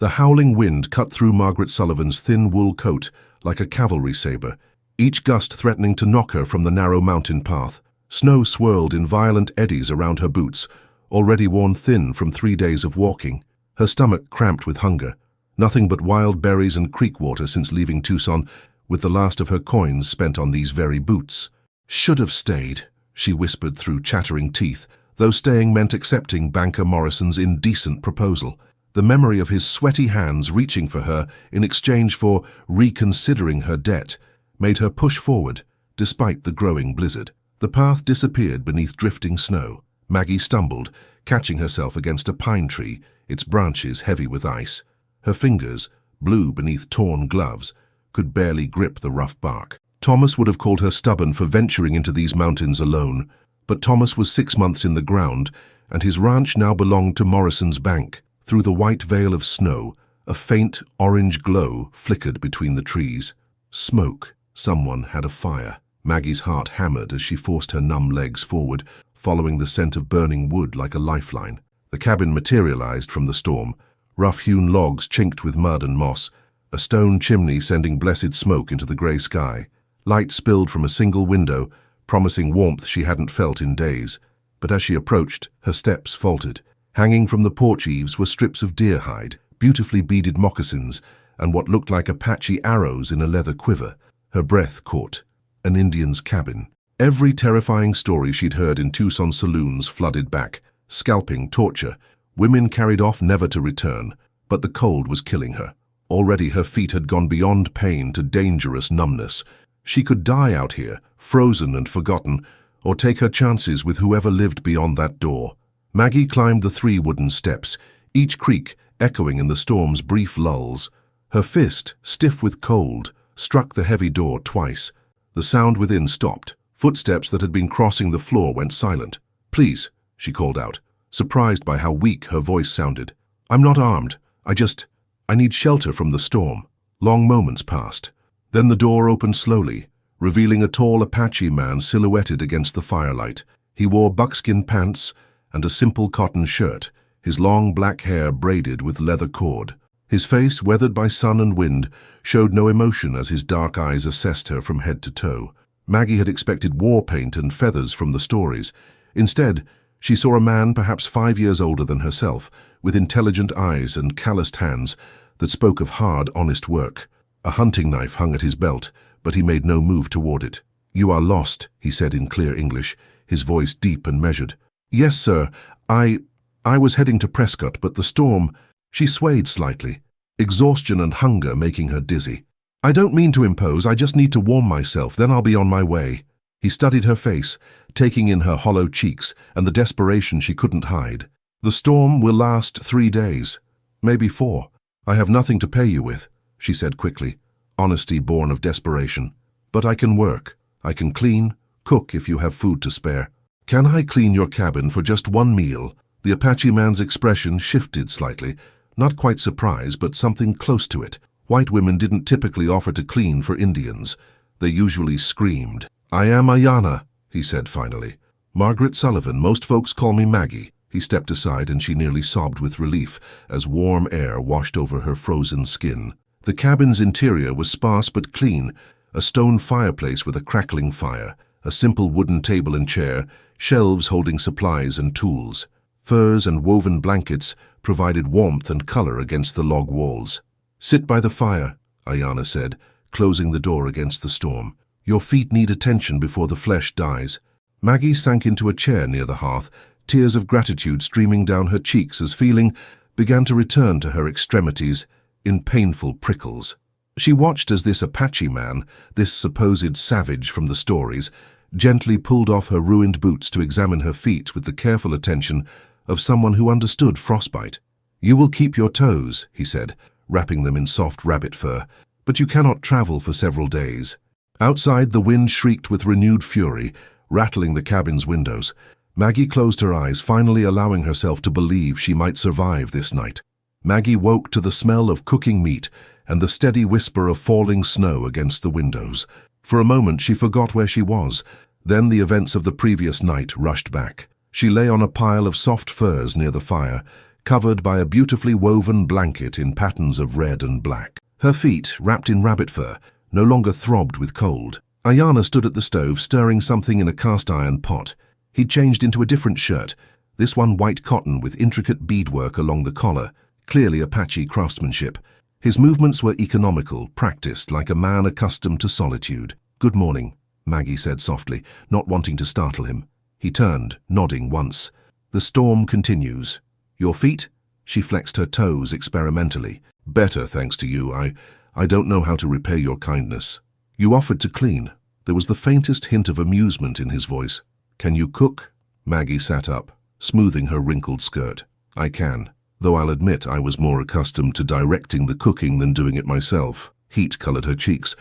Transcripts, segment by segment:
The howling wind cut through Margaret Sullivan's thin wool coat like a cavalry saber, each gust threatening to knock her from the narrow mountain path. Snow swirled in violent eddies around her boots, already worn thin from 3 days of walking. Her stomach cramped with hunger. Nothing but wild berries and creek water since leaving Tucson, with the last of her coins spent on these very boots. "Should have stayed," she whispered through chattering teeth, though staying meant accepting Banker Morrison's indecent proposal. The memory of his sweaty hands reaching for her in exchange for reconsidering her debt made her push forward, despite the growing blizzard. The path disappeared beneath drifting snow. Maggie stumbled, catching herself against a pine tree, its branches heavy with ice. Her fingers, blue beneath torn gloves, could barely grip the rough bark. Thomas would have called her stubborn for venturing into these mountains alone, but Thomas was 6 months in the ground, and his ranch now belonged to Morrison's bank. Through the white veil of snow, a faint orange glow flickered between the trees. Smoke. Someone had a fire. Maggie's heart hammered as she forced her numb legs forward, following the scent of burning wood like a lifeline. The cabin materialized from the storm. Rough-hewn logs chinked with mud and moss, a stone chimney sending blessed smoke into the grey sky. Light spilled from a single window, promising warmth she hadn't felt in days. But as she approached, her steps faltered. Hanging from the porch eaves were strips of deer hide, beautifully beaded moccasins, and what looked like Apache arrows in a leather quiver. Her breath caught. An Indian's cabin. Every terrifying story she'd heard in Tucson saloons flooded back. Scalping, torture. Women carried off never to return. But the cold was killing her. Already her feet had gone beyond pain to dangerous numbness. She could die out here, frozen and forgotten, or take her chances with whoever lived beyond that door. Maggie climbed the 3 wooden steps, each creak echoing in the storm's brief lulls. Her fist, stiff with cold, struck the heavy door twice. The sound within stopped. Footsteps that had been crossing the floor went silent. "Please," she called out, surprised by how weak her voice sounded. "I'm not armed. I need shelter from the storm." Long moments passed. Then the door opened slowly, revealing a tall Apache man silhouetted against the firelight. He wore buckskin pants and a simple cotton shirt, his long black hair braided with leather cord. His face, weathered by sun and wind, showed no emotion as his dark eyes assessed her from head to toe. Maggie had expected war paint and feathers from the stories. Instead, she saw a man perhaps 5 years older than herself, with intelligent eyes and calloused hands that spoke of hard, honest work. A hunting knife hung at his belt, but he made no move toward it. "You are lost," he said in clear English, his voice deep and measured. "Yes, sir. I was heading to Prescott, but the storm..." She swayed slightly, exhaustion and hunger making her dizzy. "I don't mean to impose, I just need to warm myself, then I'll be on my way." He studied her face, taking in her hollow cheeks and the desperation she couldn't hide. "The storm will last 3 days, maybe 4. I have nothing to pay you with," she said quickly, honesty born of desperation. "But I can work. I can clean, cook if you have food to spare." "Can I clean your cabin for just 1 meal?" The Apache man's expression shifted slightly, not quite surprise, but something close to it. White women didn't typically offer to clean for Indians. They usually screamed. "I am Ayana," he said finally. "Margaret Sullivan, most folks call me Maggie." He stepped aside and she nearly sobbed with relief as warm air washed over her frozen skin. The cabin's interior was sparse but clean, a stone fireplace with a crackling fire, a simple wooden table and chair, shelves holding supplies and tools. Furs and woven blankets provided warmth and color against the log walls. "Sit by the fire," Ayana said, closing the door against the storm. "Your feet need attention before the flesh dies." Maggie sank into a chair near the hearth, tears of gratitude streaming down her cheeks as feeling began to return to her extremities in painful prickles. She watched as this Apache man, this supposed savage from the stories, gently pulled off her ruined boots to examine her feet with the careful attention of someone who understood frostbite. "You will keep your toes," he said, wrapping them in soft rabbit fur, "but you cannot travel for several days." Outside, the wind shrieked with renewed fury, rattling the cabin's windows. Maggie closed her eyes, finally allowing herself to believe she might survive this night. Maggie woke to the smell of cooking meat and the steady whisper of falling snow against the windows. For a moment she forgot where she was. Then the events of the previous night rushed back. She lay on a pile of soft furs near the fire, covered by a beautifully woven blanket in patterns of red and black. Her feet, wrapped in rabbit fur, no longer throbbed with cold. Ayanna stood at the stove, stirring something in a cast-iron pot. He'd changed into a different shirt, this one white cotton with intricate beadwork along the collar, clearly Apache craftsmanship. His movements were economical, practiced, like a man accustomed to solitude. "Good morning," Maggie said softly, not wanting to startle him. He turned, nodding once. "The storm continues. Your feet?" She flexed her toes experimentally. "Better, thanks to you. I don't know how to repay your kindness. You offered to clean." There was the faintest hint of amusement in his voice. "Can you cook?" Maggie sat up, smoothing her wrinkled skirt. "I can, though I'll admit I was more accustomed to directing the cooking than doing it myself." Heat colored her cheeks.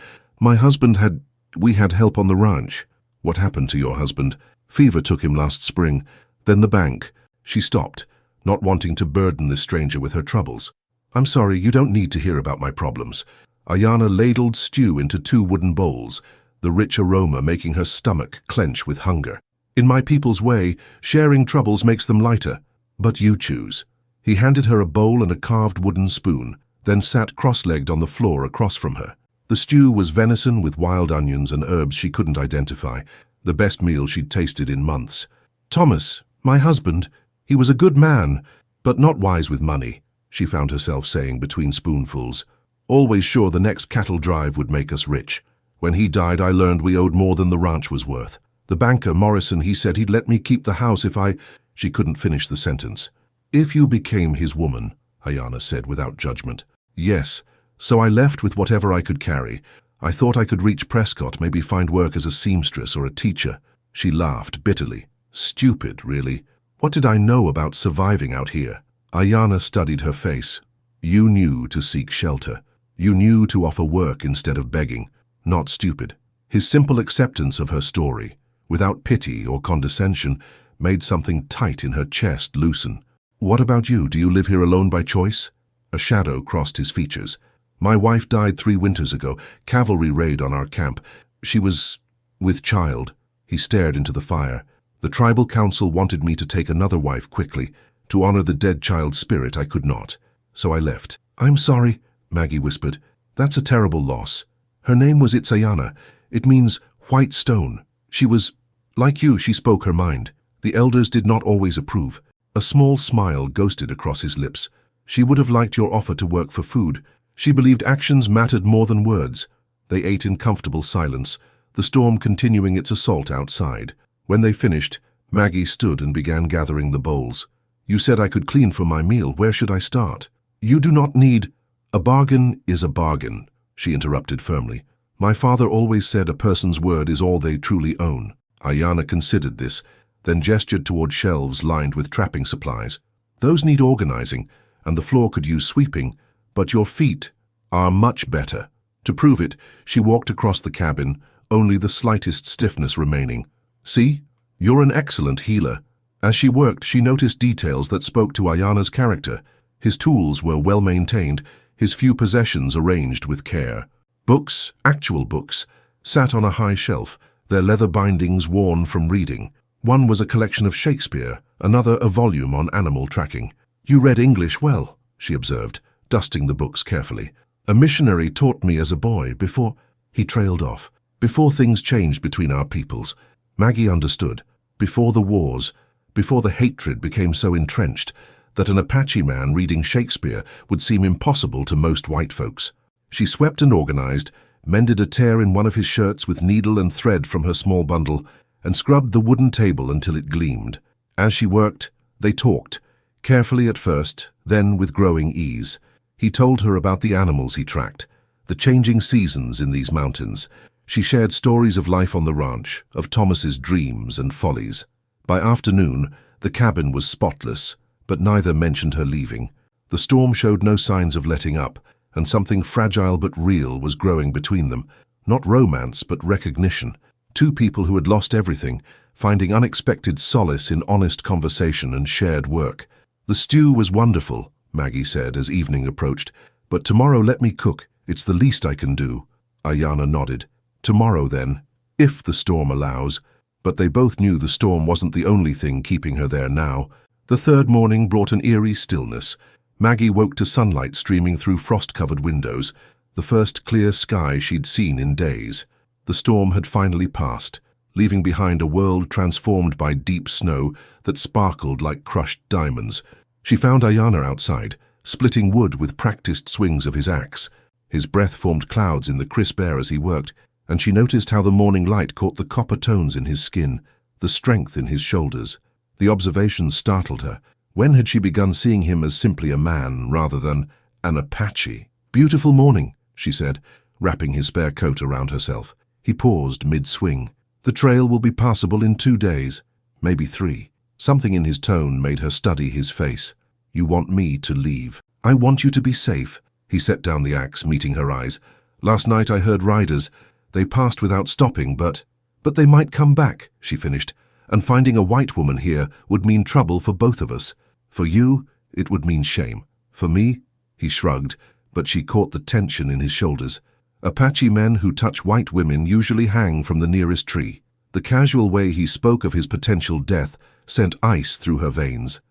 We had help on the ranch." "What happened to your husband?" "Fever took him last spring. Then the bank." She stopped, not wanting to burden this stranger with her troubles. "I'm sorry, you don't need to hear about my problems." Ayanna ladled stew into 2 wooden bowls, the rich aroma making her stomach clench with hunger. "In my people's way, sharing troubles makes them lighter. But you choose." He handed her a bowl and a carved wooden spoon, then sat cross-legged on the floor across from her. The stew was venison with wild onions and herbs she couldn't identify, the best meal she'd tasted in months. "Thomas, my husband, he was a good man, but not wise with money," she found herself saying between spoonfuls. "Always sure the next cattle drive would make us rich. When he died, I learned we owed more than the ranch was worth. The banker, Morrison, he said he'd let me keep the house if I—" She couldn't finish the sentence. "If you became his woman," Ayanna said without judgment. "Yes. So I left with whatever I could carry. I thought I could reach Prescott, maybe find work as a seamstress or a teacher." She laughed bitterly. "Stupid, really. What did I know about surviving out here?" Ayanna studied her face. "You knew to seek shelter. You knew to offer work instead of begging. Not stupid." His simple acceptance of her story, without pity or condescension, made something tight in her chest loosen. "What about you? Do you live here alone by choice?" A shadow crossed his features. "My wife died 3 winters ago. Cavalry raid on our camp. She was with child." He stared into the fire. "The tribal council wanted me to take another wife quickly. To honor the dead child's spirit, I could not. So I left." "I'm sorry," Maggie whispered. "That's a terrible loss." Her name was Itzayana. It means white stone. She was, like you, she spoke her mind. The elders did not always approve. A small smile ghosted across his lips. "She would have liked your offer to work for food. She believed actions mattered more than words." They ate in comfortable silence, the storm continuing its assault outside. When they finished, Maggie stood and began gathering the bowls. "You said I could clean for my meal. Where should I start?" "You do not need—" "A bargain is a bargain," she interrupted firmly. "My father always said a person's word is all they truly own." Ayanna considered this, then gestured toward shelves lined with trapping supplies. "Those need organizing, and the floor could use sweeping, but your feet are much better." To prove it, she walked across the cabin, only the slightest stiffness remaining. "See? You're an excellent healer." As she worked, she noticed details that spoke to Ayanna's character. His tools were well maintained, his few possessions arranged with care. Books, actual books, sat on a high shelf, their leather bindings worn from reading. One was a collection of Shakespeare, another a volume on animal tracking. "You read English well," she observed, dusting the books carefully. "A missionary taught me as a boy before—" He trailed off. "Before things changed between our peoples." Maggie understood. Before the wars, before the hatred became so entrenched that an Apache man reading Shakespeare would seem impossible to most white folks. She swept and organized, mended a tear in one of his shirts with needle and thread from her small bundle, and scrubbed the wooden table until it gleamed. As she worked, they talked, carefully at first, then with growing ease. He told her about the animals he tracked, the changing seasons in these mountains. She shared stories of life on the ranch, of Thomas's dreams and follies. By afternoon, the cabin was spotless, but neither mentioned her leaving. The storm showed no signs of letting up, and something fragile but real was growing between them. Not romance, but recognition. Two people who had lost everything, finding unexpected solace in honest conversation and shared work. "The stew was wonderful," Maggie said as evening approached, "but tomorrow let me cook. It's the least I can do." Ayanna nodded. "Tomorrow then, if the storm allows." But they both knew the storm wasn't the only thing keeping her there now. The third morning brought an eerie stillness. Maggie woke to sunlight streaming through frost-covered windows, the first clear sky she'd seen in days. The storm had finally passed, leaving behind a world transformed by deep snow that sparkled like crushed diamonds. She found Ayana outside, splitting wood with practiced swings of his axe. His breath formed clouds in the crisp air as he worked, and she noticed how the morning light caught the copper tones in his skin, the strength in his shoulders. The observation startled her. When had she begun seeing him as simply a man rather than an Apache? "Beautiful morning," she said, wrapping his spare coat around herself. He paused mid-swing. "The trail will be passable in 2 days, maybe 3. Something in his tone made her study his face. "You want me to leave?" "I want you to be safe." He set down the axe, meeting her eyes. "Last night I heard riders. They passed without stopping, but they might come back," she finished. "And finding a white woman here would mean trouble for both of us. For you, it would mean shame. For me," he shrugged, but she caught the tension in his shoulders. "Apache men who touch white women usually hang from the nearest tree." The casual way he spoke of his potential death sent ice through her veins.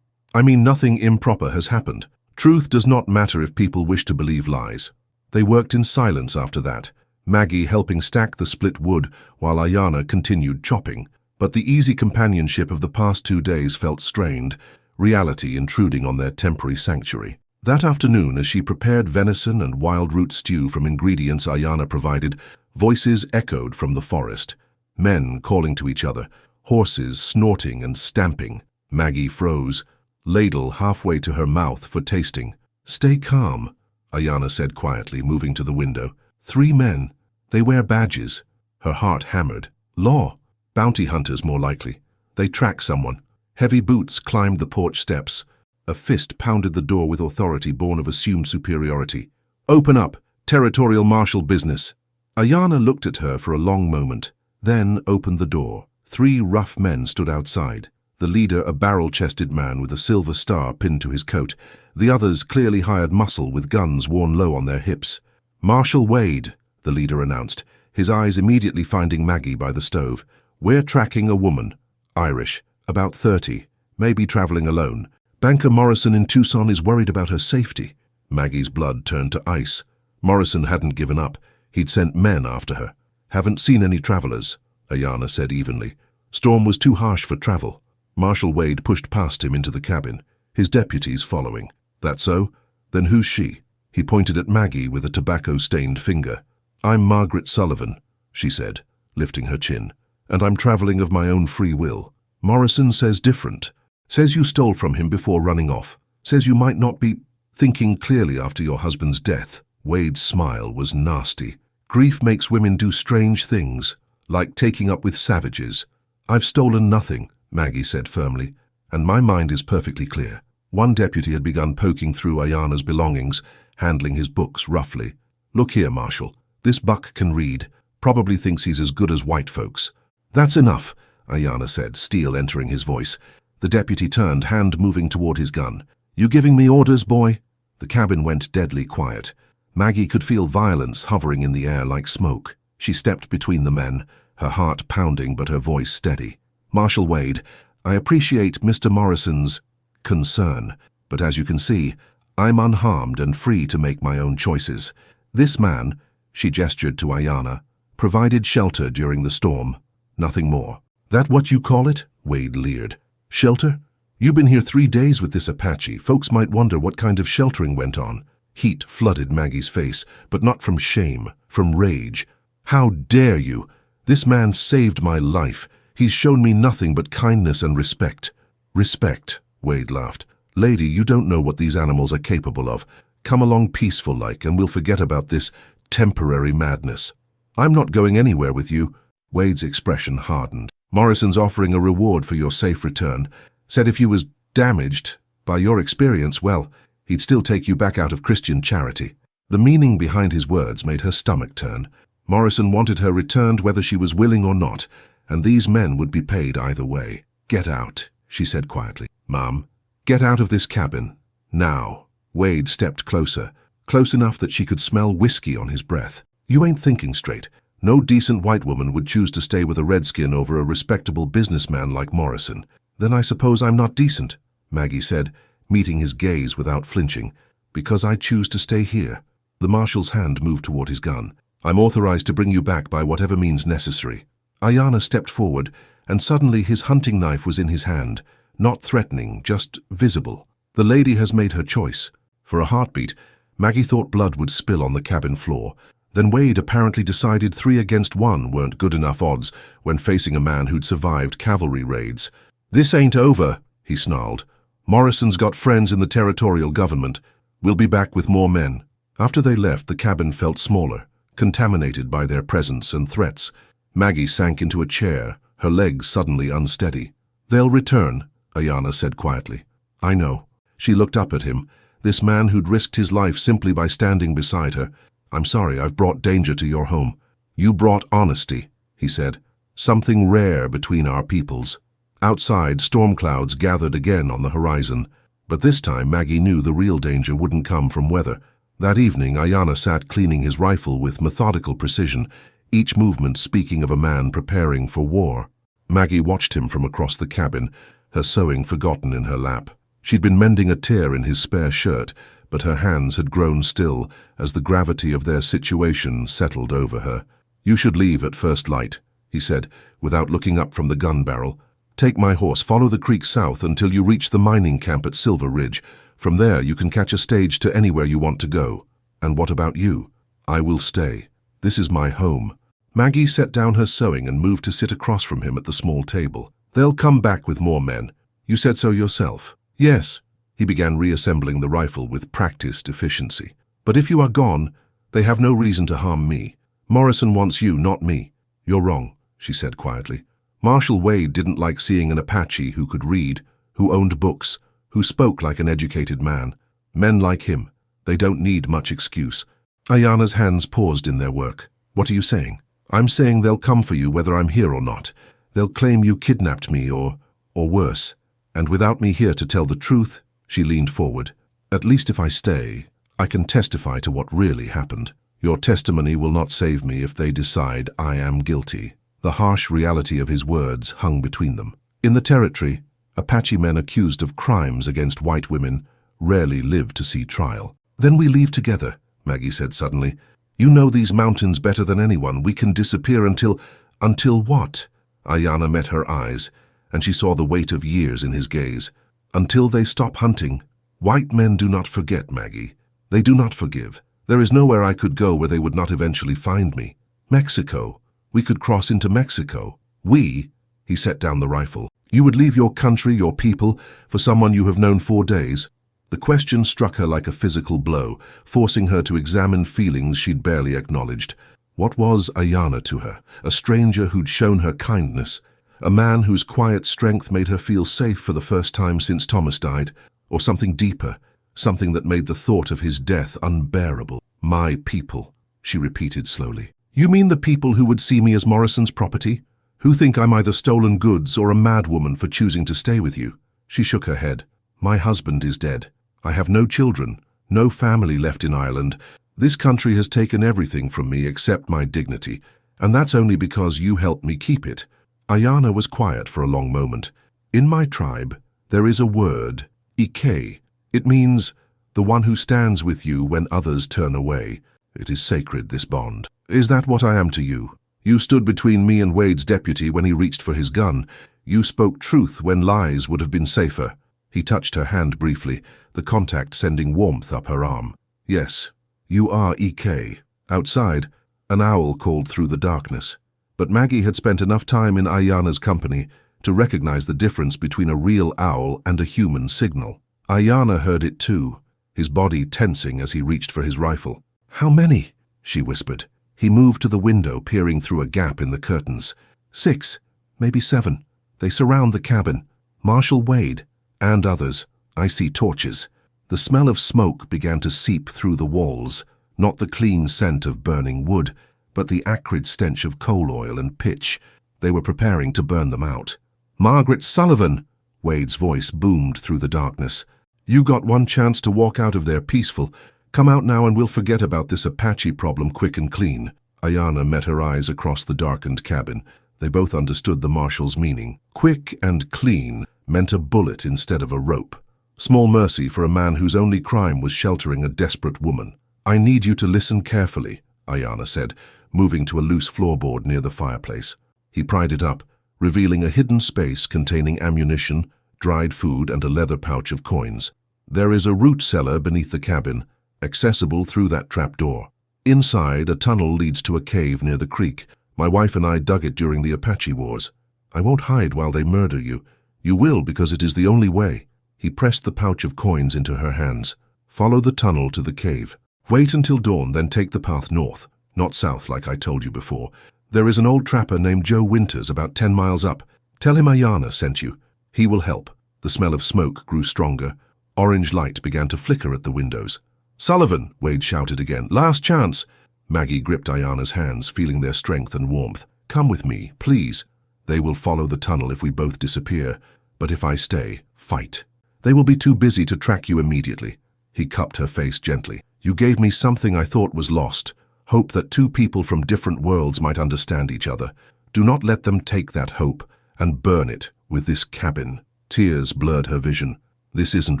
Nothing improper has happened. Truth does not matter if people wish to believe lies." They worked in silence after that, Maggie helping stack the split wood while Ayana continued chopping. But the easy companionship of the past 2 days felt strained, reality intruding on their temporary sanctuary. That afternoon, as she prepared venison and wild root stew from ingredients Ayana provided, voices echoed from the forest. Men calling to each other, horses snorting and stamping. Maggie froze, ladle halfway to her mouth for tasting. "Stay calm," Ayana said quietly, moving to the window. 3 men. They wear badges." Her heart hammered. "Law. Bounty hunters, more likely. They track someone." Heavy boots climbed the porch steps. A fist pounded the door with authority born of assumed superiority. "Open up. Territorial marshal business." Ayana looked at her for a long moment, then opened the door. 3 rough men stood outside. The leader a barrel-chested man with a silver star pinned to his coat. The others clearly hired muscle with guns worn low on their hips. "Marshal Wade," the leader announced, his eyes immediately finding Maggie by the stove. "We're tracking a woman. Irish, about 30, maybe traveling alone. Banker Morrison in Tucson is worried about her safety." Maggie's blood turned to ice. Morrison hadn't given up. He'd sent men after her. "Haven't seen any travelers," Ayana said evenly. "Storm was too harsh for travel." Marshal Wade pushed past him into the cabin, his deputies following. "That so? Then who's she?" He pointed at Maggie with a tobacco-stained finger. "I'm Margaret Sullivan," she said, lifting her chin. "And I'm traveling of my own free will. Morrison says different. Says you stole from him before running off. Says you might not be thinking clearly after your husband's death." Wade's smile was nasty. "Grief makes women do strange things, like taking up with savages." "I've stolen nothing," Maggie said firmly, "and my mind is perfectly clear." One deputy had begun poking through Ayana's belongings, handling his books roughly. "Look here, Marshal. This buck can read. Probably thinks he's as good as white folks." "That's enough," Ayana said, steel entering his voice. The deputy turned, hand moving toward his gun. "You giving me orders, boy?" The cabin went deadly quiet. Maggie could feel violence hovering in the air like smoke. She stepped between the men, her heart pounding but her voice steady. "Marshal Wade, I appreciate Mr. Morrison's concern, but as you can see, I'm unharmed and free to make my own choices. This man," she gestured to Ayana, "provided shelter during the storm. Nothing more." "That what you call it?" Wade leered. "Shelter? You've been here 3 days with this Apache. Folks might wonder what kind of sheltering went on." Heat flooded Maggie's face, but not from shame, from rage. "How dare you? This man saved my life. He's shown me nothing but kindness and respect." "Respect," Wade laughed. "Lady, you don't know what these animals are capable of. Come along peaceful-like and we'll forget about this temporary madness." "I'm not going anywhere with you." Wade's expression hardened. "Morrison's offering a reward for your safe return. Said if you was damaged by your experience, well, he'd still take you back out of Christian charity." The meaning behind his words made her stomach turn. Morrison wanted her returned whether she was willing or not, and these men would be paid either way. "Get out," she said quietly. "Ma'am, get out of this cabin. Now." Wade stepped closer, close enough that she could smell whiskey on his breath. "You ain't thinking straight. No decent white woman would choose to stay with a redskin over a respectable businessman like Morrison. Then I suppose I'm not decent, Maggie said, meeting his gaze without flinching. Because I choose to stay here. The marshal's hand moved toward his gun. I'm authorized to bring you back by whatever means necessary. Ayana stepped forward, and suddenly his hunting knife was in his hand, not threatening, just visible. The lady has made her choice. For a heartbeat, Maggie thought blood would spill on the cabin floor. Then Wade apparently decided 3 against 1 weren't good enough odds when facing a man who'd survived cavalry raids. "This ain't over," he snarled. "Morrison's got friends in the territorial government. We'll be back with more men." After they left, the cabin felt smaller, contaminated by their presence and threats. Maggie sank into a chair, her legs suddenly unsteady. "They'll return," Ayana said quietly. "I know." She looked up at him, this man who'd risked his life simply by standing beside her. "I'm sorry I've brought danger to your home." "You brought honesty," he said. "Something rare between our peoples." Outside, storm clouds gathered again on the horizon. But this time Maggie knew the real danger wouldn't come from weather. That evening, Ayana sat cleaning his rifle with methodical precision, each movement speaking of a man preparing for war. Maggie watched him from across the cabin, her sewing forgotten in her lap. She'd been mending a tear in his spare shirt, but her hands had grown still as the gravity of their situation settled over her. "You should leave at first light," he said, without looking up from the gun barrel. "Take my horse, follow the creek south until you reach the mining camp at Silver Ridge. From there you can catch a stage to anywhere you want to go. And what about you?" "I will stay. This is my home." Maggie set down her sewing and moved to sit across from him at the small table. "They'll come back with more men. You said so yourself." "Yes." He began reassembling the rifle with practiced efficiency. "But if you are gone, they have no reason to harm me. Morrison wants you, not me." "You're wrong," she said quietly. Marshal Wade didn't like seeing an Apache who could read, who owned books, who spoke like an educated man. Men like him, they don't need much excuse. Ayana's hands paused in their work. "What are you saying?" "I'm saying they'll come for you whether I'm here or not. They'll claim you kidnapped me or worse. And without me here to tell the truth," she leaned forward, "at least if I stay, I can testify to what really happened. Your testimony will not save me if they decide I am guilty." The harsh reality of his words hung between them. In the territory, Apache men accused of crimes against white women rarely live to see trial. "Then we leave together," Maggie said suddenly. "You know these mountains better than anyone. We can disappear until what?" Ayana met her eyes, and she saw the weight of years in his gaze. "Until they stop hunting. White men do not forget, Maggie. They do not forgive. There is nowhere I could go where they would not eventually find me. Mexico. We could cross into Mexico. He set down the rifle. You would leave your country, your people, for someone you have known 4 days. The question struck her like a physical blow, forcing her to examine feelings she'd barely acknowledged. What was Ayana to her? A stranger who'd shown her kindness? A man whose quiet strength made her feel safe for the first time since Thomas died? Or something deeper, something that made the thought of his death unbearable? "My people," she repeated slowly. "You mean the people who would see me as Morrison's property? Who think I'm either stolen goods or a madwoman for choosing to stay with you?" She shook her head. "My husband is dead. I have no children, no family left in Ireland. This country has taken everything from me except my dignity, and that's only because you helped me keep it." Ayana was quiet for a long moment. "In my tribe, there is a word, Ike. It means the one who stands with you when others turn away. It is sacred, this bond. Is that what I am to you? You stood between me and Wade's deputy when he reached for his gun. You spoke truth when lies would have been safer." He touched her hand briefly, the contact sending warmth up her arm. "Yes, you are Ike." Outside, an owl called through the darkness. But Maggie had spent enough time in Ayana's company to recognize the difference between a real owl and a human signal. Ayana heard it too, his body tensing as he reached for his rifle. "How many?" she whispered. He moved to the window, peering through a gap in the curtains. 6, maybe 7. They surround the cabin. Marshal Wade, and others. I see torches." The smell of smoke began to seep through the walls, not the clean scent of burning wood, but the acrid stench of coal oil and pitch. They were preparing to burn them out. "Margaret Sullivan!" Wade's voice boomed through the darkness. "You got one chance to walk out of there peaceful. Come out now and we'll forget about this Apache problem quick and clean." Ayana met her eyes across the darkened cabin. They both understood the marshal's meaning. Quick and clean meant a bullet instead of a rope. Small mercy for a man whose only crime was sheltering a desperate woman. "I need you to listen carefully," Ayana said, moving to a loose floorboard near the fireplace. He pried it up, revealing a hidden space containing ammunition, dried food, and a leather pouch of coins. "There is a root cellar beneath the cabin, accessible through that trapdoor. Inside, a tunnel leads to a cave near the creek. My wife and I dug it during the Apache Wars. I won't hide while they murder you. You will because it is the only way." He pressed the pouch of coins into her hands. "Follow the tunnel to the cave. Wait until dawn, then take the path north, not south like I told you before. There is an old trapper named Joe Winters about 10 miles up. Tell him Ayana sent you. He will help." The smell of smoke grew stronger. Orange light began to flicker at the windows. "Sullivan," Wade shouted again. "Last chance." Maggie gripped Ayana's hands, feeling their strength and warmth. "Come with me, please. They will follow the tunnel if we both disappear. But if I stay, fight. They will be too busy to track you immediately." He cupped her face gently. "You gave me something I thought was lost. Hope that two people from different worlds might understand each other. Do not let them take that hope and burn it with this cabin." Tears blurred her vision. "This isn't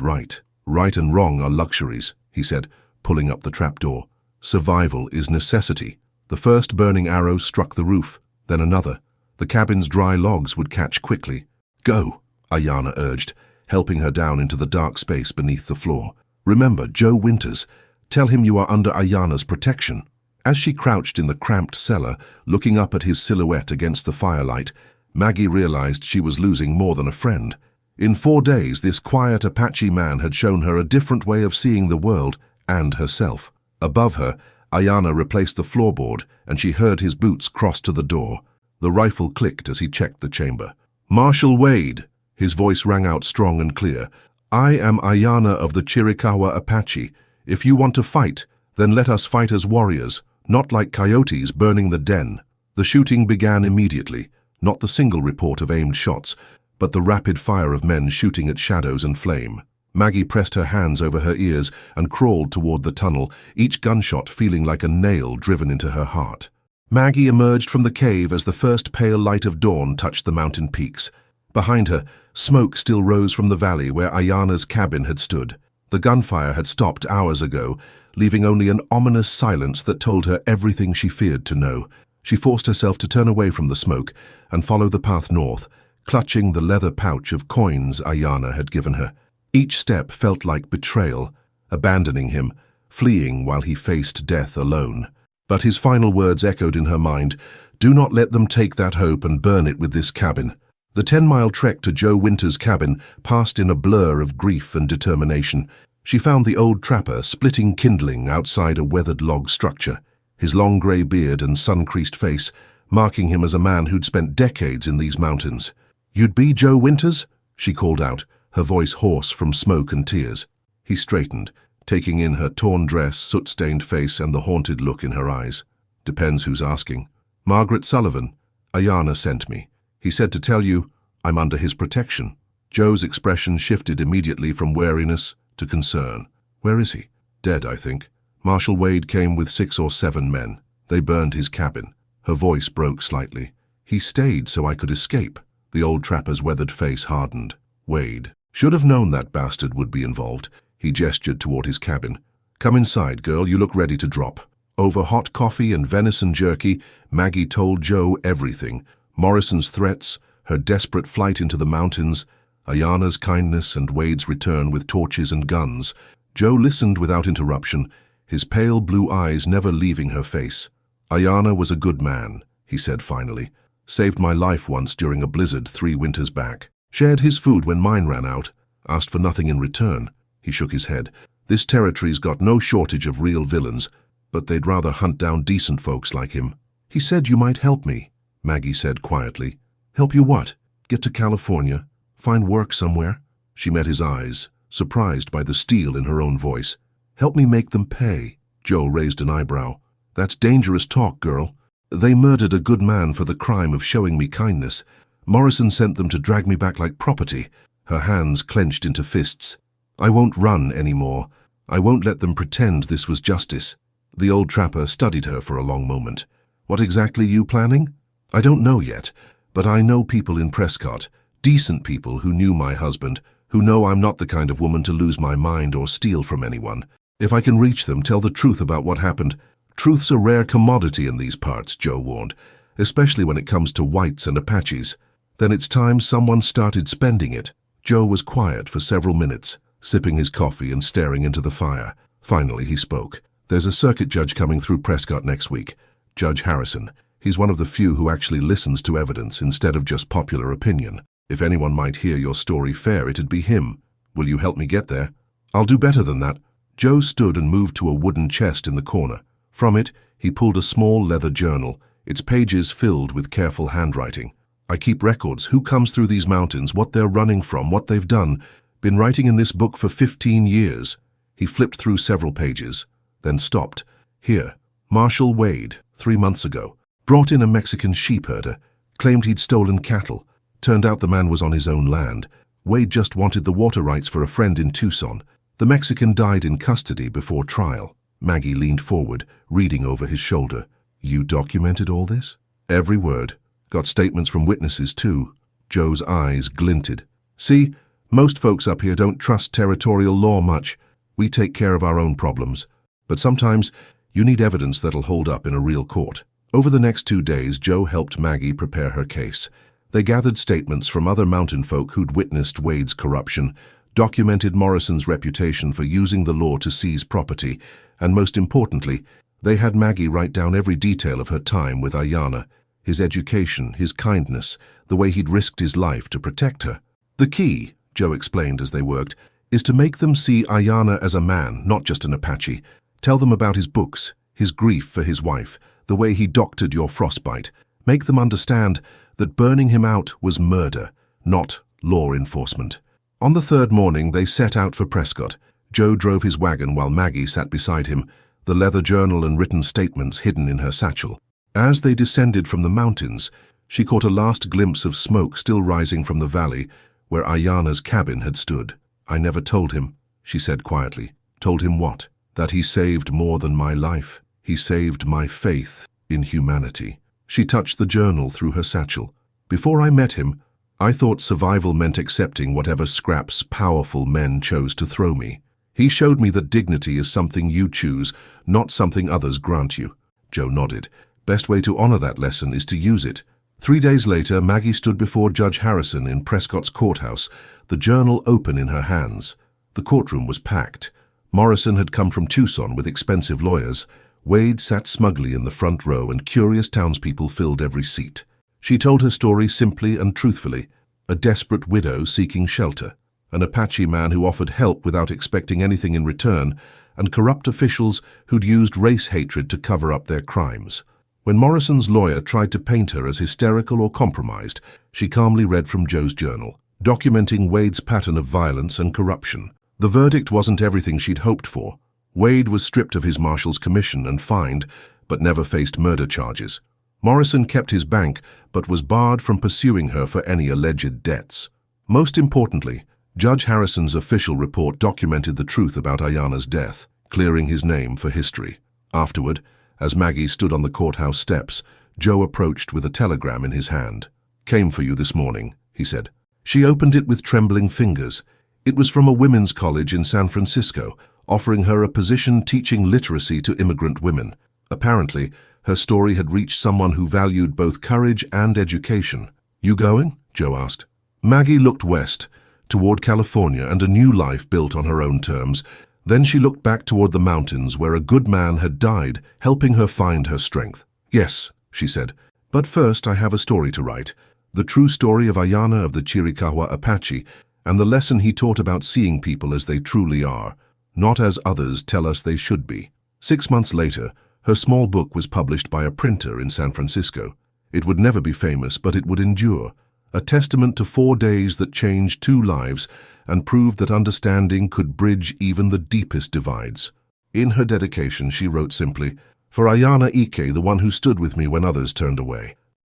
right. Right and wrong are luxuries," he said, pulling up the trapdoor. "Survival is necessity." The first burning arrow struck the roof, then another. The cabin's dry logs would catch quickly. "Go," Ayana urged, helping her down into the dark space beneath the floor. "Remember, Joe Winters. Tell him you are under Ayana's protection." As she crouched in the cramped cellar, looking up at his silhouette against the firelight, Maggie realized she was losing more than a friend. In 4 days, this quiet Apache man had shown her a different way of seeing the world and herself. Above her, Ayana replaced the floorboard, and she heard his boots cross to the door. The rifle clicked as he checked the chamber. "Marshal Wade," his voice rang out strong and clear. "I am Ayana of the Chiricahua Apache. If you want to fight, then let us fight as warriors, not like coyotes burning the den." The shooting began immediately, not the single report of aimed shots, but the rapid fire of men shooting at shadows and flame. Maggie pressed her hands over her ears and crawled toward the tunnel, each gunshot feeling like a nail driven into her heart. Maggie emerged from the cave as the first pale light of dawn touched the mountain peaks. Behind her, smoke still rose from the valley where Ayana's cabin had stood. The gunfire had stopped hours ago, leaving only an ominous silence that told her everything she feared to know. She forced herself to turn away from the smoke and follow the path north, clutching the leather pouch of coins Ayana had given her. Each step felt like betrayal, abandoning him, fleeing while he faced death alone. But his final words echoed in her mind, "Do not let them take that hope and burn it with this cabin." The 10-mile trek to Joe Winters' cabin passed in a blur of grief and determination. She found the old trapper splitting kindling outside a weathered log structure, his long grey beard and sun-creased face marking him as a man who'd spent decades in these mountains. "You'd be Joe Winters?" she called out, her voice hoarse from smoke and tears. He straightened, taking in her torn dress, soot-stained face, and the haunted look in her eyes. "Depends who's asking." "Margaret Sullivan. Ayana sent me. He said to tell you I'm under his protection." Joe's expression shifted immediately from wariness to concern. "Where is he?" "Dead, I think. Marshal Wade came with 6 or 7 men. They burned his cabin." Her voice broke slightly. "He stayed so I could escape." The old trapper's weathered face hardened. "Wade. Should have known that bastard would be involved." He gestured toward his cabin. "Come inside, girl. You look ready to drop." Over hot coffee and venison jerky, Maggie told Joe everything. Morrison's threats, her desperate flight into the mountains, Ayana's kindness and Wade's return with torches and guns. Joe listened without interruption, his pale blue eyes never leaving her face. "Ayana was a good man," he said finally. "Saved my life once during a blizzard 3 winters back. Shared his food when mine ran out. Asked for nothing in return." He shook his head. "This territory's got no shortage of real villains, but they'd rather hunt down decent folks like him." "He said you might help me," Maggie said quietly. "Help you what? Get to California? Find work somewhere?" She met his eyes, surprised by the steel in her own voice. "Help me make them pay." Joe raised an eyebrow. "That's dangerous talk, girl. They murdered a good man for the crime of showing me kindness. Morrison sent them to drag me back like property." Her hands clenched into fists. "I won't run anymore. I won't let them pretend this was justice." The old trapper studied her for a long moment. "What exactly you planning?" "I don't know yet. But I know people in Prescott, decent people who knew my husband, who know I'm not the kind of woman to lose my mind or steal from anyone. If I can reach them, tell the truth about what happened. Truth's a rare commodity in these parts, Joe warned, especially when it comes to whites and Apaches. Then it's time someone started spending it. Joe was quiet for several minutes, sipping his coffee and staring into the fire. Finally, he spoke. There's a circuit judge coming through Prescott next week, Judge Harrison. He's one of the few who actually listens to evidence instead of just popular opinion. If anyone might hear your story fair, it'd be him. Will you help me get there? I'll do better than that. Joe stood and moved to a wooden chest in the corner. From it, he pulled a small leather journal, its pages filled with careful handwriting. I keep records, who comes through these mountains, what they're running from, what they've done. Been writing in this book for 15 years. He flipped through several pages, then stopped. Here, Marshall Wade, 3 months ago, brought in a Mexican sheep herder, claimed he'd stolen cattle. Turned out the man was on his own land. Wade just wanted the water rights for a friend in Tucson. The Mexican died in custody before trial. Maggie leaned forward, reading over his shoulder. You documented all this? Every word. Got statements from witnesses, too. Joe's eyes glinted. See, most folks up here don't trust territorial law much. We take care of our own problems. But sometimes you need evidence that'll hold up in a real court. Over the next 2 days, Joe helped Maggie prepare her case. They gathered statements from other mountain folk who'd witnessed Wade's corruption, documented Morrison's reputation for using the law to seize property, and most importantly, they had Maggie write down every detail of her time with Ayanna, his education, his kindness, the way he'd risked his life to protect her. The key, Joe explained as they worked, is to make them see Ayanna as a man, not just an Apache. Tell them about his books, his grief for his wife, the way he doctored your frostbite. Make them understand that burning him out was murder, not law enforcement. On the third morning, they set out for Prescott. Joe drove his wagon while Maggie sat beside him, the leather journal and written statements hidden in her satchel. As they descended from the mountains, she caught a last glimpse of smoke still rising from the valley where Ayanna's cabin had stood. I never told him, she said quietly. Told him what? That he saved more than my life. He saved my faith in humanity. She touched the journal through her satchel. Before I met him, I thought survival meant accepting whatever scraps powerful men chose to throw me. He showed me that dignity is something you choose, not something others grant you. Joe nodded. Best way to honor that lesson is to use it. 3 days later, Maggie stood before Judge Harrison in Prescott's courthouse, the journal open in her hands. The courtroom was packed. Morrison had come from Tucson with expensive lawyers. Wade sat smugly in the front row and curious townspeople filled every seat. She told her story simply and truthfully. A desperate widow seeking shelter, an Apache man who offered help without expecting anything in return, and corrupt officials who'd used race hatred to cover up their crimes. When Morrison's lawyer tried to paint her as hysterical or compromised, she calmly read from Joe's journal, documenting Wade's pattern of violence and corruption. The verdict wasn't everything she'd hoped for. Wade was stripped of his marshal's commission and fined, but never faced murder charges. Morrison kept his bank, but was barred from pursuing her for any alleged debts. Most importantly, Judge Harrison's official report documented the truth about Ayanna's death, clearing his name for history. Afterward, as Maggie stood on the courthouse steps, Joe approached with a telegram in his hand. Came for you this morning, he said. She opened it with trembling fingers. It was from a women's college in San Francisco, offering her a position teaching literacy to immigrant women. Apparently, her story had reached someone who valued both courage and education. You going? Joe asked. Maggie looked west, toward California and a new life built on her own terms. Then she looked back toward the mountains where a good man had died, helping her find her strength. Yes, she said, but first I have a story to write. The true story of Ayanna of the Chiricahua Apache and the lesson he taught about seeing people as they truly are, not as others tell us they should be. 6 months later, her small book was published by a printer in San Francisco. It would never be famous, but it would endure, a testament to 4 days that changed 2 lives and proved that understanding could bridge even the deepest divides. In her dedication, she wrote simply, "For Ayanna Ike, the one who stood with me when others turned away."